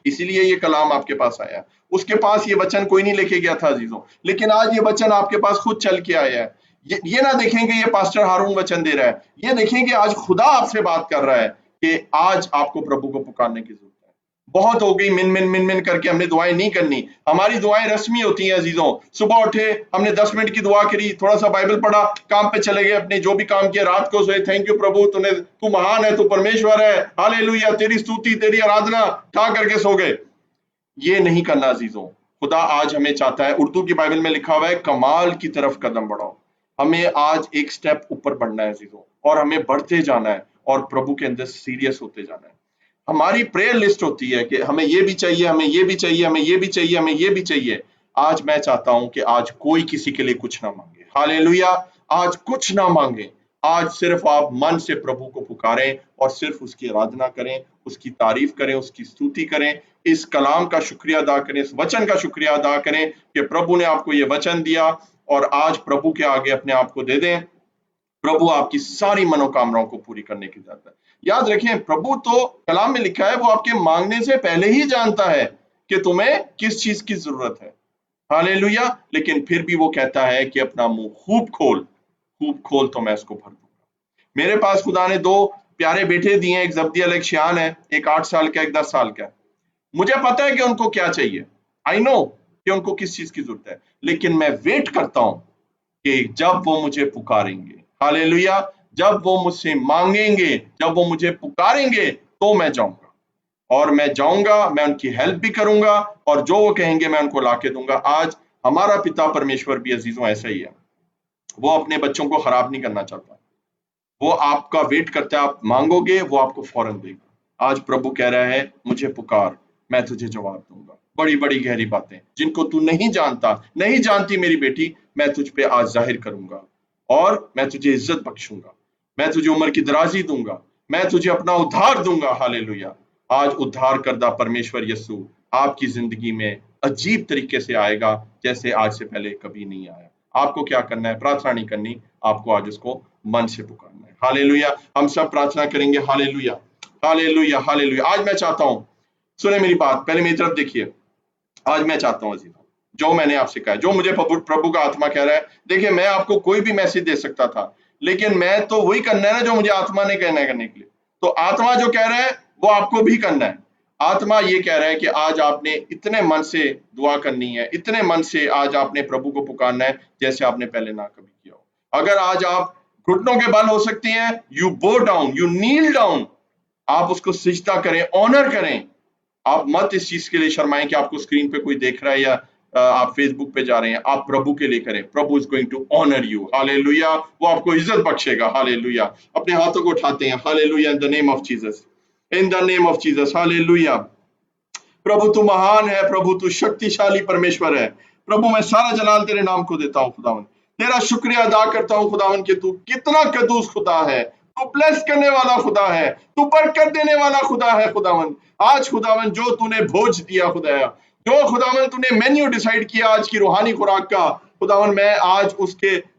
[SPEAKER 1] इसीलिए ये कलाम आपके पास आया है। उसके पास ये वचन कोई नहीं लेके गया था अजीजों, लेकिन आज ये वचन आपके पास खुद चल के आया है। ये ना देखें कि ये पास्टर हारून वचन दे रहा है, ये देखें कि आज खुदा आपसे बात कर रहा है कि आज आपको प्रभु को पुकारने की जरूरत है। बहुत हो गई मिन मिन मिन मिन करके हमने दुआएं नहीं करनी। हमारी दुआएं रस्मी होती हैं अजीजों। सुबह उठे, हमने 10 मिनट की दुआ करी, थोड़ा सा बाइबल पढ़ा, काम पे चले गए, अपने जो भी काम किया, रात को सोए, थैंक यू प्रभु, तू महान है, तू परमेश्वर है, हालेलुया, तेरी स्तुति, तेरी आराधना, ठा करके सो गए। ये नहीं करना अजीजों। खुदा आज हमें चाहता है, उर्दू की बाइबल में लिखा हुआ है, कमाल की तरफ कदम बढ़ाओ। हमें आज एक स्टेप ऊपर बढ़ना है अजीजों, और हमें बढ़ते जाना है और प्रभु के अंदर सीरियस होते जाना है। हमारी प्रेयर लिस्ट होती है कि हमें ये भी चाहिए, हमें ये भी चाहिए, हमें ये भी चाहिए, हमें ये भी चाहिए। आज मैं चाहता हूं कि आज कोई किसी के लिए कुछ ना मांगे। हालेलुया। आज कुछ ना मांगे, आज सिर्फ आप मन से प्रभु को पुकारें और सिर्फ उसकी आराधना करें, उसकी तारीफ करें, उसकी स्तुति करें, इस कलाम का शुक्रिया अदा करें, इस वचन का शुक्रिया अदा करें कि प्रभु ने आपको ये वचन दिया, और आज प्रभु के आगे अपने आप को दे दें। प्रभु आपकी सारी मनोकामनाओं को पूरी करने की जरूरत है। याद रखें, प्रभु तो कलाम में लिखा है, वो आपके मांगने से पहले ही जानता है कि तुम्हें किस चीज की जरूरत है। हालेलुया। लेकिन फिर भी वो कहता है कि अपना मुंह खूब खोल तो मैं उसको भर दूंगा। मेरे पास खुदा ने 2 प्यारे बेटे दिए, एक जब्दियल, एक शियान है, एक 8 साल का, एक 10 साल का। मुझे पता है कि उनको क्या चाहिए, आई नो कि उनको किस चीज की जरूरत है, लेकिन मैं वेट करता हूं कि जब वो मुझे पुकारेंगे, हालेलुया, जब वो मुझसे मांगेंगे, जब वो मुझे पुकारेंगे, तो मैं जाऊंगा, और मैं जाऊंगा, मैं उनकी हेल्प भी करूंगा, और जो वो कहेंगे मैं उनको लाके दूंगा। आज हमारा पिता परमेश्वर भी अजीजों ऐसा ही है, वो अपने बच्चों को खराब नहीं करना चाहता, वो आपका वेट करता है, आप मांगोगे वो आपको फौरन देगा। आज प्रभु कह रहा है, मुझे पुकार, मैं तुझे जवाब दूंगा। बड़ी बड़ी गहरी बातें जिनको तू नहीं जानता, नहीं जानती मेरी बेटी, मैं तुझ पे आज जाहिर करूंगा, और मैं तुझे इज्जत बख्शूंगा, मैं तुझे उम्र की दराजी दूंगा, मैं तुझे अपना उद्धार दूंगा। हालेलुया। आज उद्धार करदा परमेश्वर यीशु आपकी जिंदगी में अजीब तरीके से आएगा जैसे आज से पहले कभी नहीं आया। आपको क्या करना है? प्रार्थना नहीं करनी, आपको आज उसको मन से पुकारना है। हालेलुया। हम सब प्रार्थना करेंगे। Hallelujah, hallelujah, hallelujah. आज मैं चाहता हूं, सुने मेरी बात, पहले मेरी तरफ देखिए। आज मैं चाहता हूं अजीजों, जो मैंने आपसे कहा, जो मुझे प्रभु का आत्मा कह रहा है, देखिए मैं आपको कोई भी मैसेज दे सकता था, लेकिन मैं तो वही करना है ना जो मुझे आत्मा ने कहना है करने के लिए। तो आत्मा जो कह रहा है वो आपको भी करना है। आत्मा ये कह रहा है कि आज आपने इतने मन से दुआ करनी है, इतने मन से आज आपने प्रभु को पुकारना है जैसे आपने पहले ना कभी किया हो। अगर आज आप घुटनों के बल हो सकती हैं, यू बो डाउन, यू नील डाउन, आप उसको सिजदा करें, ऑनर करें। आप मत इस चीज के लिए शर्माएं कि आपको स्क्रीन पे कोई देख रहा है या आप फेसबुक पे जा रहे हैं। आप प्रभु के लिए करें। प्रभु is going to honour you. Hallelujah. वो आपको इज्जत बख्शेगा। हालेलुया। अपने हाथों को उठाते हैं। Hallelujah. In the name of Jesus, in the name of Jesus. Hallelujah. प्रभु तू महान है, प्रभु तू शक्तिशाली परमेश्वर है। प्रभु मैं सारा जलाल तेरे नाम को देता हूं खुदावन। तेरा शुक्रिया अदा करता हूं खुदावन कि तू कितना कदूस खुदा है, तू ब्लेस करने वाला खुदा है, तू बरकत देने वाला खुदा है खुदावन। आज खुदावन जो तूने भोज दिया खुदाया, जो खुदावन तूने मेन्यू डिसाइड किया आज की रूहानी खुराक का खुदावन, मैं आज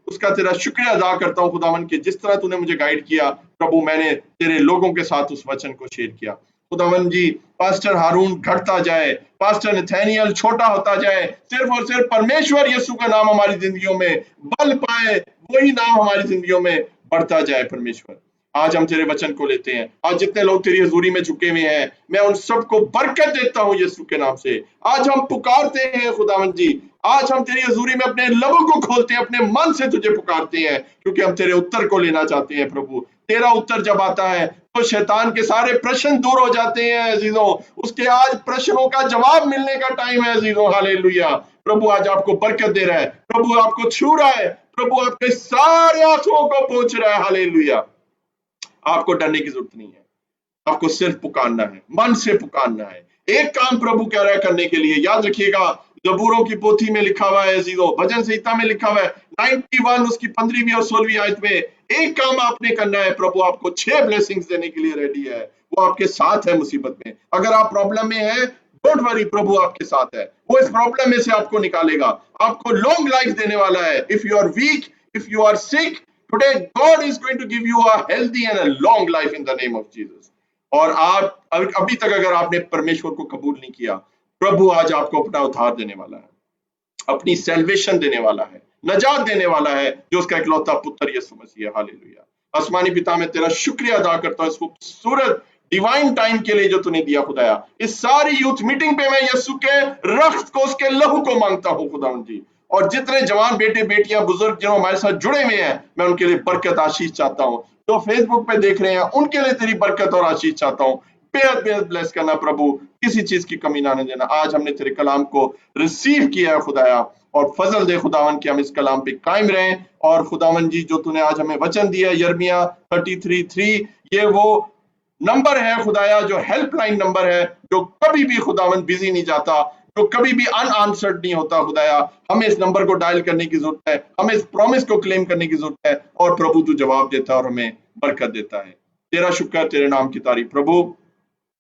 [SPEAKER 1] उसका तेरा शुक्रिया अदा करता हूं खुदावन कि जिस तरह तूने मुझे गाइड किया प्रभु, मैंने तेरे लोगों के साथ उस वचन को शेयर किया खुदावन जी। पास्टर हारून घटता जाए, पास्टर नथानियल छोटा होता जाए, सिर्फ और सिर्फ परमेश्वर यीशु का नाम हमारी जिंदगियों में बल पाए, वही नाम हमारी जिंदगियों में बढ़ता जाए। परमेश्वर आज हम तेरे वचन को लेते हैं। आज जितने लोग तेरी हजूरी में झुके हुए हैं, मैं उन सबको बरकत देता हूं यीशु के नाम से। आज हम पुकारते हैं खुदावन जी, आज हम तेरी हजूरी में अपने लबों को खोलते हैं, अपने मन से तुझे पुकारते हैं, क्योंकि हम तेरे उत्तर को लेना चाहते हैं प्रभु। तेरा उत्तर जब आता है तो शैतान के सारे प्रश्न दूर हो जाते हैं अजीजों। उसके आज प्रश्नों का जवाब मिलने का टाइम है अजीजों। हालेलुया। प्रभु आज आपको बरकत दे रहा है, प्रभु आपको छू रहा है, प्रभु आपके सारे आंसुओं को पहुंच रहा है। हालेलुया। आपको डरने की जरूरत नहीं है, आपको सिर्फ पुकारना है, मन से पुकारना है। एक काम प्रभु कह रहा है करने के लिए, याद रखिएगा, जबूरों की पोथी में लिखा हुआ है अजीजों, भजन संहिता में लिखा हुआ है 91 उसकी 15वीं और 16वीं आयत में, एक काम आपने करना है। प्रभु आपको 6 ब्लेसिंग्स देने के लिए रेडी है। वो आपके साथ है मुसीबत में। अगर आप प्रॉब्लम में है, डोंट वरी, प्रभु आपके साथ है। वो इस प्रॉब्लम में से आपको निकालेगा, आपको लॉन्ग लाइफ देने वाला है। If you are weak, if you are sick, today God is going to give you a healthy and a long life in the name of Jesus। और आप अभी तक अगर आपने परमेश्वर को कबूल नहीं किया, प्रभु आज आपको अपना उद्धार देने वाला है, अपनी सैल्वेशन देने वाला है, नजात देने वाला है, जो उसका इकलौता पुत्र यीशु मसीह है। हालेलुया। आसमानी पिता, मैं तेरा शुक्रिया अदा करता हूं इस खूबसूरत डिवाइन टाइम के लिए जो तूने दिया खुदाया। इस सारी यूथ मीटिंग पे मैं यीशु के रक्त को, उसके लहू को मांगता हूं खुदावन जी। और जितने जवान बेटे बेटियां बुजुर्ग जिन्होंने हमारे साथ जुड़े हुए हैं, मैं उनके लिए बरकत आशीष चाहता हूं। जो फेसबुक पे देख रहे हैं, उनके लिए तेरी बरकत और आशीष चाहता हूं। बेहद बेहद ब्लेस करना प्रभु, किसी चीज की कमी ना देना। आज हमने तेरे कलाम को रिसीव किया है खुदाया, और फजल दे खुदावन कि हम इस कलाम पे कायम रहें। और खुदावन जी, जो तूने आज हमें वचन दिया यिर्मयाह 33:3, ये वो नंबर है खुदाया, जो हेल्पलाइन नंबर है, जो कभी भी खुदावन बिजी नहीं जाता, जो कभी भी अनआंसर्ड नहीं होता खुदाया। हमें इस नंबर को डायल करने की जरूरत है, हमें इस प्रॉमिस को क्लेम करने की जरूरत है, और प्रभु तू जवाब देता है और हमें बरकत देता है। तेरा शुक्र, तेरे नाम की तारीफ प्रभु।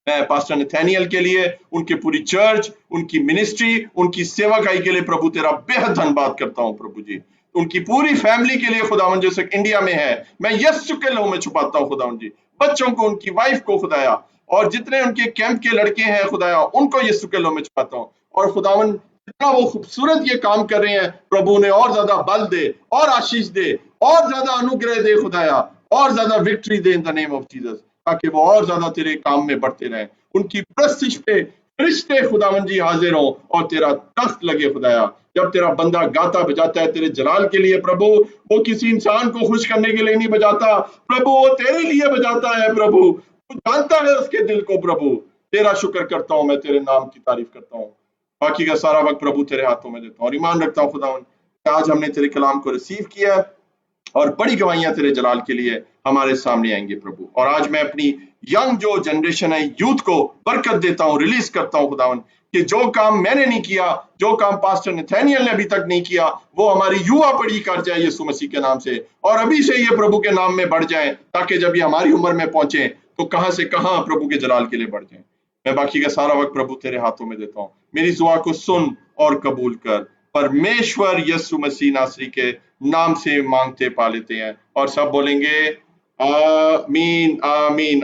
[SPEAKER 1] मैं पास्टर नथानियल के लिए, उनकी पूरी चर्च, उनकी मिनिस्ट्री, उनकी सेवकाई के लिए प्रभु तेरा बेहद धन्यवाद करता हूं प्रभु जी। उनकी पूरी फैमिली के लिए खुदावन, जो इंडिया में है, मैं यीशु के लहू में छुपाता हूं खुदावन जी। बच्चों को, उनकी वाइफ को खुदाया, और जितने उनके कैंप के लड़के हैं खुदाया, उनको यीशु के लहू में छुपाता हूं। और खुदावन जितना वो खूबसूरत ये काम कर रहे हैं, प्रभु ने और ज्यादा बल दे, और आशीष दे, और ज्यादा अनुग्रह दे खुदाया, और ज्यादा victory they in the name of Jesus, ताकि वो और ज्यादा तेरे काम में बढ़ते रहें। उनकी प्रस्तिश पे फरिश्ते खुदावन जी हाजिर हो, और तेरा तख्त लगे खुदाया। जब तेरा बंदा गाता बजाता है तेरे जलाल के लिए प्रभु, वो किसी इंसान को खुश करने के लिए नहीं बजाता प्रभु, वो तेरे लिए बजाता है प्रभु। तू जानता है उसके दिल को प्रभु। तेरा शुक्र करता हूं, मैं तेरे नाम की तारीफ करता हूं। बाकी का सारा वक्त प्रभु तेरे हाथों में देता हूं, और ईमान रखता हूं खुदावन, आज हमने तेरे कलाम को रिसीव किया, और बड़ी गवाहियां तेरे जलाल के लिए हमारे सामने आएंगे प्रभु। और आज मैं अपनी यंग जो जनरेशन है, यूथ को बरकत देता हूं, रिलीज करता हूं खुदावन, कि जो काम मैंने नहीं किया, जो काम पास्टर नथानियल ने अभी तक नहीं किया, वो हमारी युवा पीढ़ी कर जाए यीशु मसीह के नाम से, और अभी से ये प्रभु के नाम में बढ़ जाए, ताकि जब ये हमारी उम्र में पहुंचे तो कहां से कहां प्रभु के जलाल के लिए बढ़ जाए। मैं बाकी का सारा वक्त प्रभु तेरे हाथों में देता हूँ। मेरी दुआ को सुन और कबूल कर। परमेश्वर यीशु मसीह नासरी के नाम से मांगते पा लेते हैं, और सब बोलेंगे आमीन आमीन आमीन।